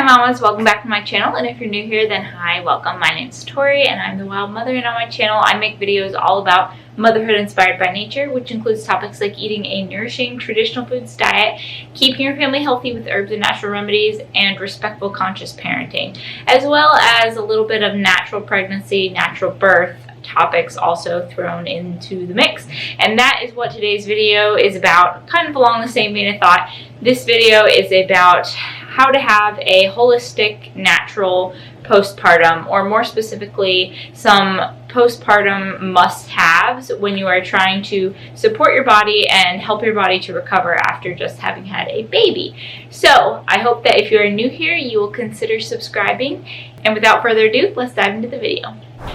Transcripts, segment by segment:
mamas, welcome back to my channel, and if you're new here, then hi, welcome. My name's Tori and I'm the Wild Mother, and on my channel I make videos all about motherhood inspired by nature, which includes topics like eating a nourishing traditional foods diet, keeping your family healthy with herbs and natural remedies, and respectful conscious parenting, as well as a little bit of natural pregnancy, natural birth topics also thrown into the mix. And that is what today's video is about, kind of along the same vein of thought. This video is about how to have a holistic, natural postpartum, or more specifically, some postpartum must-haves when you are trying to support your body and help your body to recover after just having had a baby. So I hope that if you are new here, you will consider subscribing. And without further ado, let's dive into the video.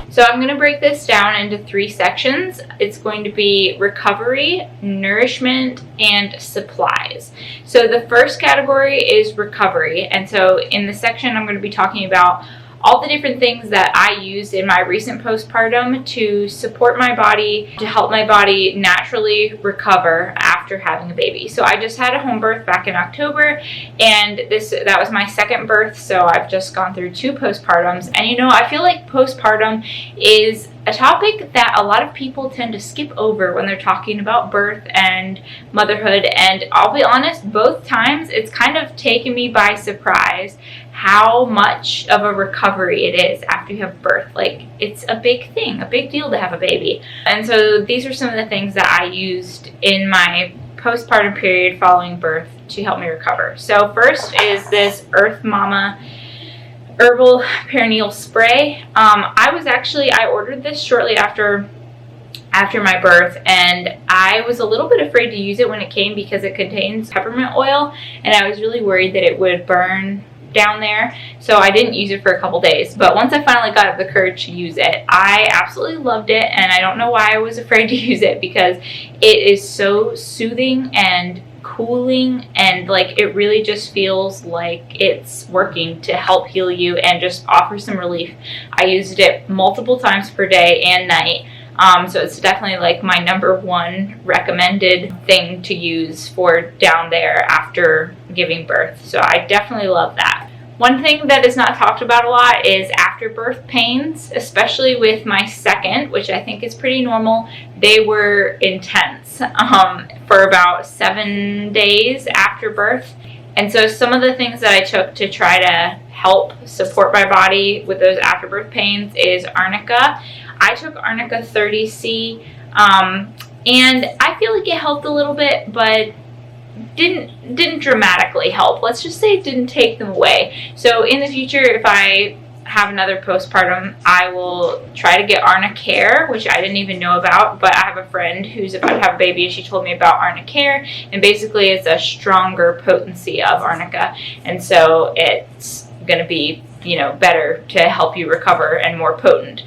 So I'm going to break this down into 3 sections. It's going to be recovery, nourishment, and supplies. So the first category is recovery. And so in this section, I'm going to be talking about all the different things that I used in my recent postpartum to support my body, to help my body naturally recover after having a baby. So I just had a home birth back in October, and that was my second birth, so I've just gone through 2 postpartums. And you know, I feel like postpartum is a topic that a lot of people tend to skip over when they're talking about birth and motherhood, and I'll be honest, both times it's kind of taken me by surprise how much of a recovery it is after you have birth. Like, it's a big thing, a big deal to have a baby. And so these are some of the things that I used in my postpartum period following birth to help me recover. So first is this Earth Mama herbal perineal spray. I ordered this shortly after my birth, and I was a little bit afraid to use it when it came because it contains peppermint oil, and I was really worried that it would burn down there, so I didn't use it for a couple days. But once I finally got up the courage to use it, I absolutely loved it, and I don't know why I was afraid to use it, because it is so soothing and cooling, and like, it really just feels like it's working to help heal you and just offer some relief. I used it multiple times per day and night. So it's definitely like my #1 recommended thing to use for down there after giving birth. So I definitely love that. One thing that is not talked about a lot is afterbirth pains, especially with my second, which I think is pretty normal. They were intense for about 7 days after birth. And so some of the things that I took to try to help support my body with those afterbirth pains is arnica. I took Arnica 30C, and I feel like it helped a little bit, but didn't dramatically help. Let's just say it didn't take them away. So in the future, if I have another postpartum, I will try to get Arnicare, which I didn't even know about, but I have a friend who's about to have a baby, and she told me about Arnicare, and basically it's a stronger potency of Arnica, and so it's going to be, you know, better to help you recover and more potent.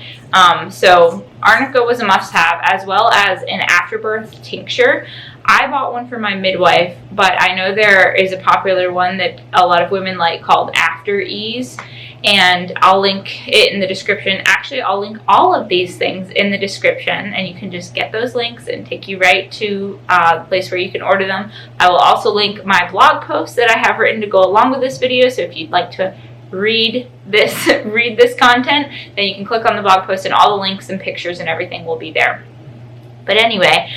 So Arnica was a must-have, as well as an afterbirth tincture. I bought one for my midwife, but I know there is a popular one that a lot of women like called After Ease, and I'll link it in the description. Actually, I'll link all of these things in the description, and you can just get those links and take you right to the place where you can order them. I will also link my blog post that I have written to go along with this video, so if you'd like to read this content, then you can click on the blog post, and all the links and pictures and everything will be there. But anyway,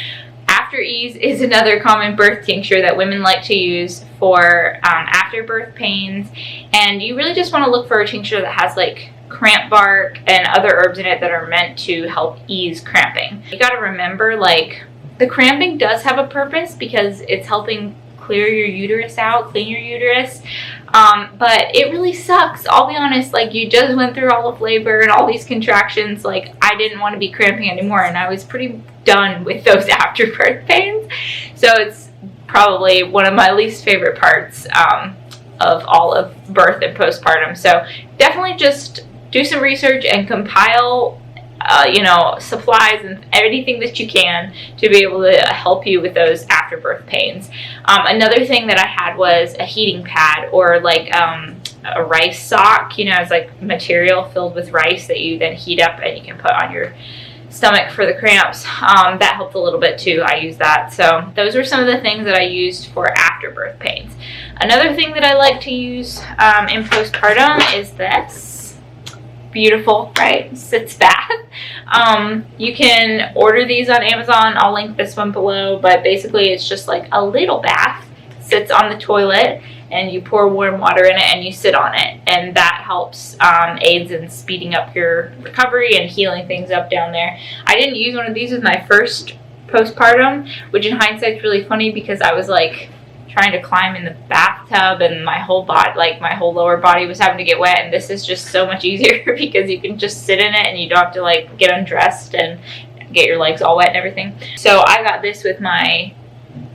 After Ease is another common birth tincture that women like to use for after birth pains, and you really just want to look for a tincture that has like cramp bark and other herbs in it that are meant to help ease cramping. You got to remember, like, the cramping does have a purpose because it's helping clear your uterus out, clean your uterus, but it really sucks. I'll be honest, like, you just went through all of labor and all these contractions. Like, I didn't want to be cramping anymore, and I was pretty done with those afterbirth pains. So it's probably one of my least favorite parts of all of birth and postpartum. So definitely just do some research and compile supplies and anything that you can to be able to help you with those afterbirth pains. Another thing that I had was a heating pad, or like a rice sock. You know, it's like material filled with rice that you then heat up and you can put on your stomach for the cramps. That helped a little bit too. I used that. So those were some of the things that I used for afterbirth pains. Another thing that I like to use in postpartum is this. Beautiful, right? Sitz bath. You can order these on Amazon. I'll link this one below, but basically it's just like a little bath. Sits on the toilet, and you pour warm water in it and you sit on it, and that helps aids in speeding up your recovery and healing things up down there. I didn't use one of these with my first postpartum, which in hindsight is really funny because I was like trying to climb in the bathtub and my whole body, like my whole lower body was having to get wet, and this is just so much easier because you can just sit in it and you don't have to like get undressed and get your legs all wet and everything. So I got this with my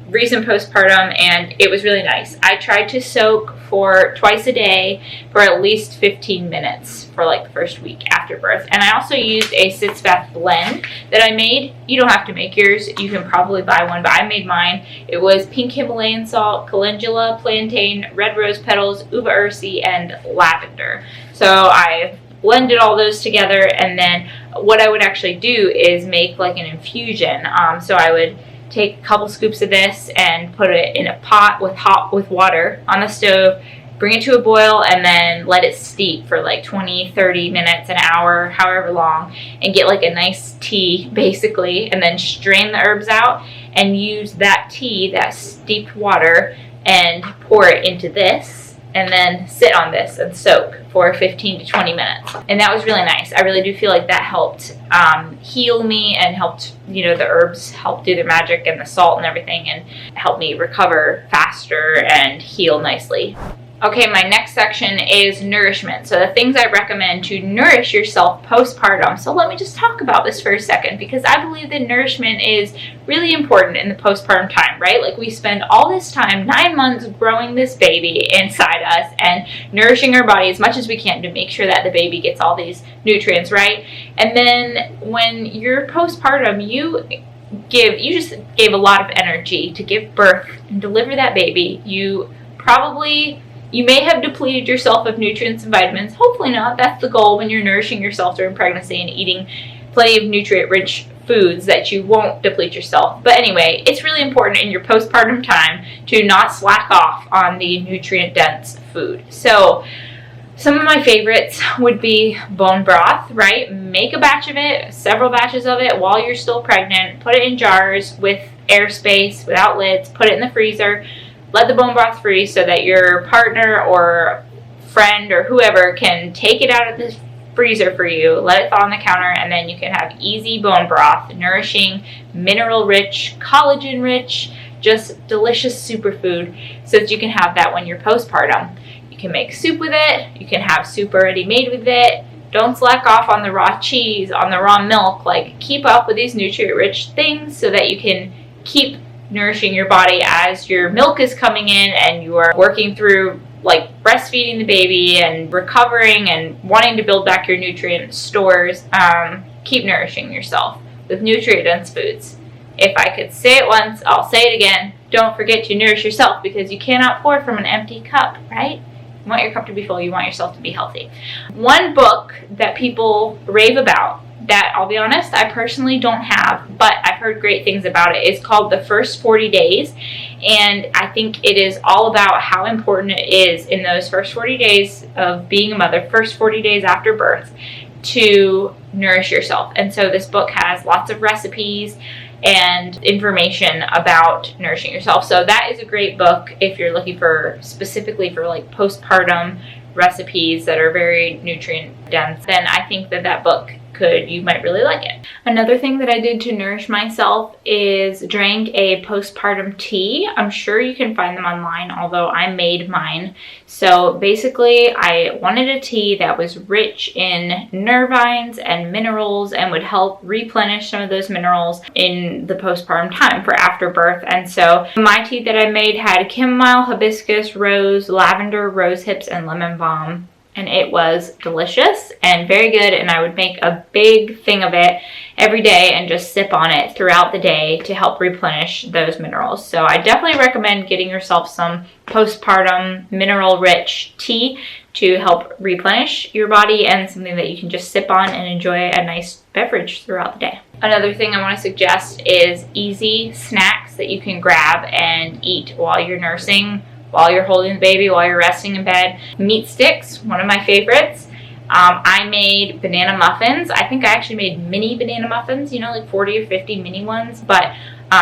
recent postpartum, and it was really nice. I tried to soak for twice a day for at least 15 minutes for like the first week after birth. And I also used a sitz bath blend that I made. You don't have to make yours. You can probably buy one, but I made mine. It was pink Himalayan salt, calendula, plantain, red rose petals, uva ursi, and lavender. So I blended all those together, and then what I would actually do is make like an infusion. So I would take a couple scoops of this and put it in a pot with water on the stove, bring it to a boil, and then let it steep for like 20-30 minutes, an hour, however long, and get like a nice tea basically, and then strain the herbs out and use that tea, that steeped water, and pour it into this, and then sit on this and soak for 15 to 20 minutes. And that was really nice. I really do feel like that helped heal me and helped, you know, the herbs helped do their magic, and the salt and everything, and helped me recover faster and heal nicely. Okay, my next section is nourishment. So the things I recommend to nourish yourself postpartum. So let me just talk about this for a second, because I believe that nourishment is really important in the postpartum time, right? Like we spend all this time, 9 months, growing this baby inside us and nourishing our body as much as we can to make sure that the baby gets all these nutrients, right? And then when you're postpartum, you just gave a lot of energy to give birth and deliver that baby. You may have depleted yourself of nutrients and vitamins. Hopefully not. That's the goal when you're nourishing yourself during pregnancy and eating plenty of nutrient-rich foods, that you won't deplete yourself. But anyway, it's really important in your postpartum time to not slack off on the nutrient-dense food. So some of my favorites would be bone broth, right? Make a batch of it, several batches of it while you're still pregnant. Put it in jars with airspace, without lids. Put it in the freezer. Let the bone broth freeze so that your partner or friend or whoever can take it out of the freezer for you, let it thaw on the counter, and then you can have easy bone broth, nourishing, mineral-rich, collagen-rich, just delicious superfood, so that you can have that when you're postpartum. You can make soup with it. You can have soup already made with it. Don't slack off on the raw cheese, on the raw milk. Like, keep up with these nutrient-rich things so that you can keep nourishing your body as your milk is coming in and you are working through like breastfeeding the baby and recovering and wanting to build back your nutrient stores. Keep nourishing yourself with nutrient-dense foods. If I could say it once, I'll say it again. Don't forget to nourish yourself, because you cannot pour from an empty cup, right? You want your cup to be full. You want yourself to be healthy. One book that people rave about, that I'll be honest, I personally don't have, but I've heard great things about it, is called The First 40 Days. And I think it is all about how important it is in those first 40 days of being a mother, first 40 days after birth, to nourish yourself. And so this book has lots of recipes and information about nourishing yourself. So that is a great book if you're looking for specifically for like postpartum recipes that are very nutrient dense. Then I think that book you might really like it. Another thing that I did to nourish myself is drank a postpartum tea. I'm sure you can find them online, although I made mine. So basically, I wanted a tea that was rich in nervines and minerals and would help replenish some of those minerals in the postpartum time for after birth. And so my tea that I made had chamomile, hibiscus, rose, lavender, rose hips, and lemon balm. and it was delicious and very good, and I would make a big thing of it every day and just sip on it throughout the day to help replenish those minerals. So I definitely recommend getting yourself some postpartum mineral-rich tea to help replenish your body, and something that you can just sip on and enjoy a nice beverage throughout the day. Another thing I want to suggest is easy snacks that you can grab and eat while you're nursing, while you're holding the baby, while you're resting in bed. Meat sticks, one of my favorites. I made banana muffins. I think I actually made mini banana muffins, you know, like 40 or 50 mini ones, but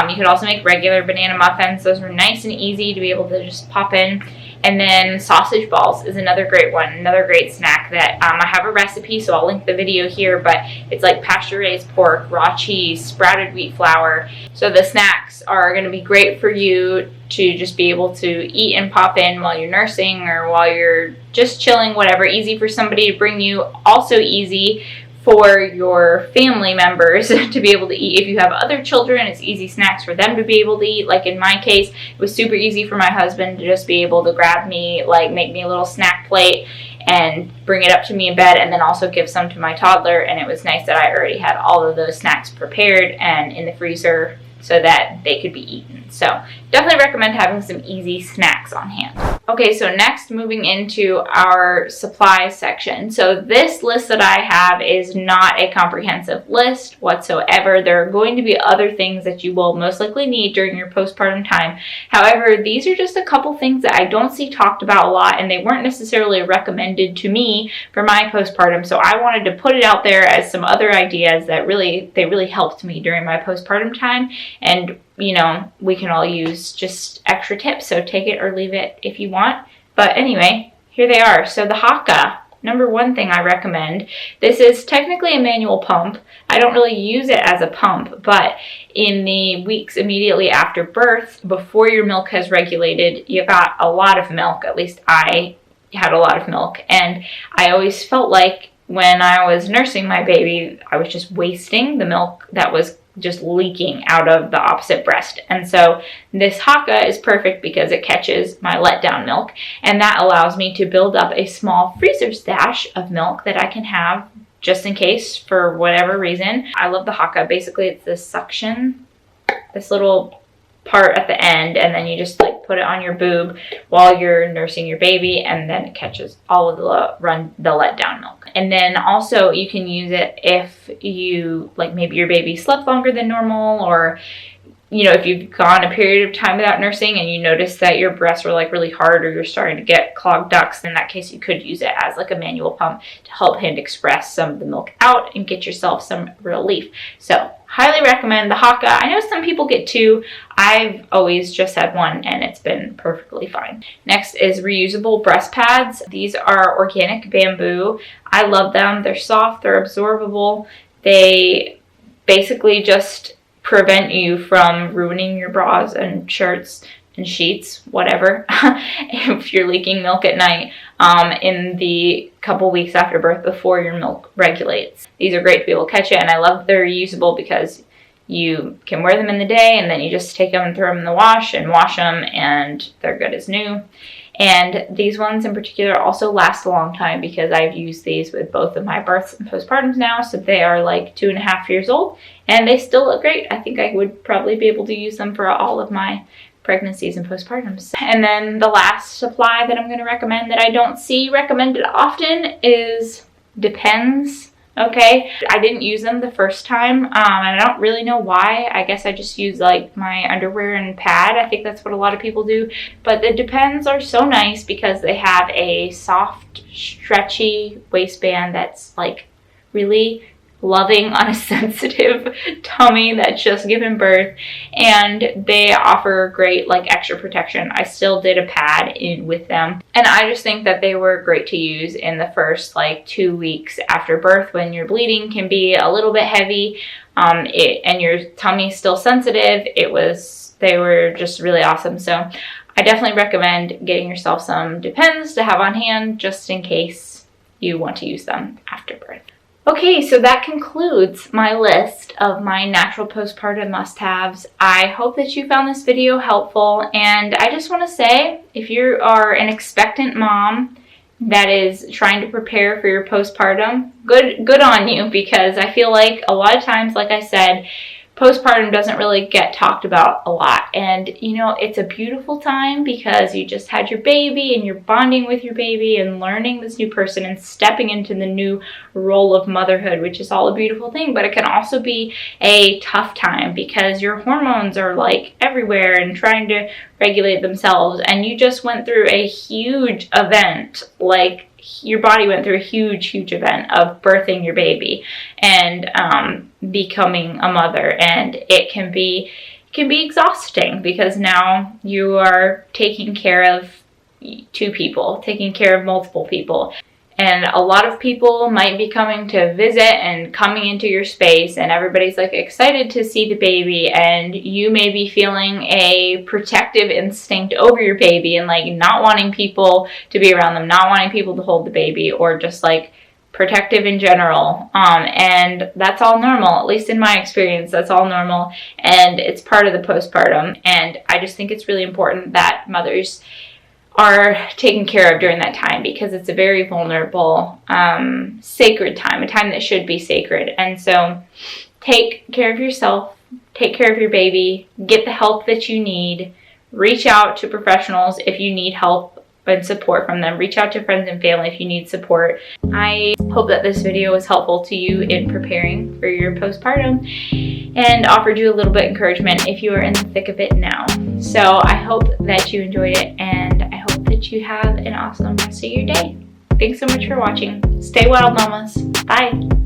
you could also make regular banana muffins. Those were nice and easy to be able to just pop in. And then sausage balls is another great one, another great snack that I have a recipe, so I'll link the video here, but it's like pasture-raised pork, raw cheese, sprouted wheat flour. So the snacks are going to be great for you to just be able to eat and pop in while you're nursing or while you're just chilling, whatever. Easy for somebody to bring you, also easy for your family members to be able to eat. If you have other children, it's easy snacks for them to be able to eat. Like in my case, it was super easy for my husband to just be able to grab me, like make me a little snack plate and bring it up to me in bed, and then also give some to my toddler. And it was nice that I already had all of those snacks prepared and in the freezer so that they could be eaten. So definitely recommend having some easy snacks on hand. Okay, so next, moving into our supplies section. So this list that I have is not a comprehensive list whatsoever. There are going to be other things that you will most likely need during your postpartum time. However, these are just a couple things that I don't see talked about a lot, and they weren't necessarily recommended to me for my postpartum. So I wanted to put it out there as some other ideas that really helped me during my postpartum time. And you know, we can all use just extra tips, so take it or leave it if you want. But anyway, here they are. So the Haka, number one thing I recommend. This is technically a manual pump. I don't really use it as a pump, but in the weeks immediately after birth, before your milk has regulated, you got a lot of milk. At least I had a lot of milk, and I always felt like when I was nursing my baby, I was just wasting the milk that was just leaking out of the opposite breast. And so this Haka is perfect because it catches my letdown milk, and that allows me to build up a small freezer stash of milk that I can have just in case for whatever reason. I love the Haka. Basically, it's this suction, this little part at the end, and then you just like put it on your boob while you're nursing your baby, and then it catches all of the letdown milk. And then also you can use it if you, like, maybe your baby slept longer than normal, or you know, if you've gone a period of time without nursing and you notice that your breasts are like really hard, or you're starting to get clogged ducts, in that case you could use it as like a manual pump to help hand express some of the milk out and get yourself some relief. So highly recommend the Haka. I know some people get two. I've always just had one, and it's been perfectly fine. Next is reusable breast pads. These are organic bamboo. I love them. They're soft, they're absorbable. They basically just prevent you from ruining your bras and shirts and sheets, whatever, if you're leaking milk at night in the couple weeks after birth before your milk regulates. These are great to be able to catch it, and I love they're reusable because you can wear them in the day and then you just take them and throw them in the wash and wash them, and they're good as new. And these ones in particular also last a long time because I've used these with both of my births and postpartums now, so they are like 2.5 years old and they still look great. I think I would probably be able to use them for all of my pregnancies and postpartums. And then the last supply that I'm going to recommend that I don't see recommended often is Depends. Okay, I didn't use them the first time, and I don't really know why. I guess I just use like my underwear and pad. I think that's what a lot of people do. But the Depends are so nice because they have a soft, stretchy waistband that's like really loving on a sensitive tummy that's just given birth, and they offer great like extra protection. I still did a pad in with them, and I just think that they were great to use in the first like 2 weeks after birth when your bleeding can be a little bit heavy and your tummy's still sensitive. They were just really awesome. So I definitely recommend getting yourself some Depends to have on hand just in case you want to use them after birth. Okay, so that concludes my list of my natural postpartum must-haves. I hope that you found this video helpful, and I just want to say, if you are an expectant mom, that is trying to prepare for your postpartum, good on you, because I feel like a lot of times, like I said, postpartum doesn't really get talked about a lot. And you know, it's a beautiful time because you just had your baby and you're bonding with your baby and learning this new person and stepping into the new role of motherhood, which is all a beautiful thing. But it can also be a tough time because your hormones are like everywhere and trying to regulate themselves, and you just went through a huge event. Like, your body went through a huge event of birthing your baby and becoming a mother, and it can be exhausting because now you are taking care of two people, taking care of multiple people. And a lot of people might be coming to visit and coming into your space, and everybody's like excited to see the baby, and you may be feeling a protective instinct over your baby and like not wanting people to be around them, not wanting people to hold the baby, or just like protective in general. And that's all normal. At least in my experience, that's all normal, and it's part of the postpartum. And I just think it's really important that mothers are taken care of during that time, because it's a very vulnerable, sacred time, a time that should be sacred. And so take care of yourself, take care of your baby, get the help that you need, reach out to professionals if you need help and support from them, reach out to friends and family if you need support. I hope that this video was helpful to you in preparing for your postpartum and offered you a little bit of encouragement if you are in the thick of it now. So I hope that you enjoyed it, and I hope that you have an awesome rest of your day. Thanks so much for watching. Stay wild, mamas. Bye.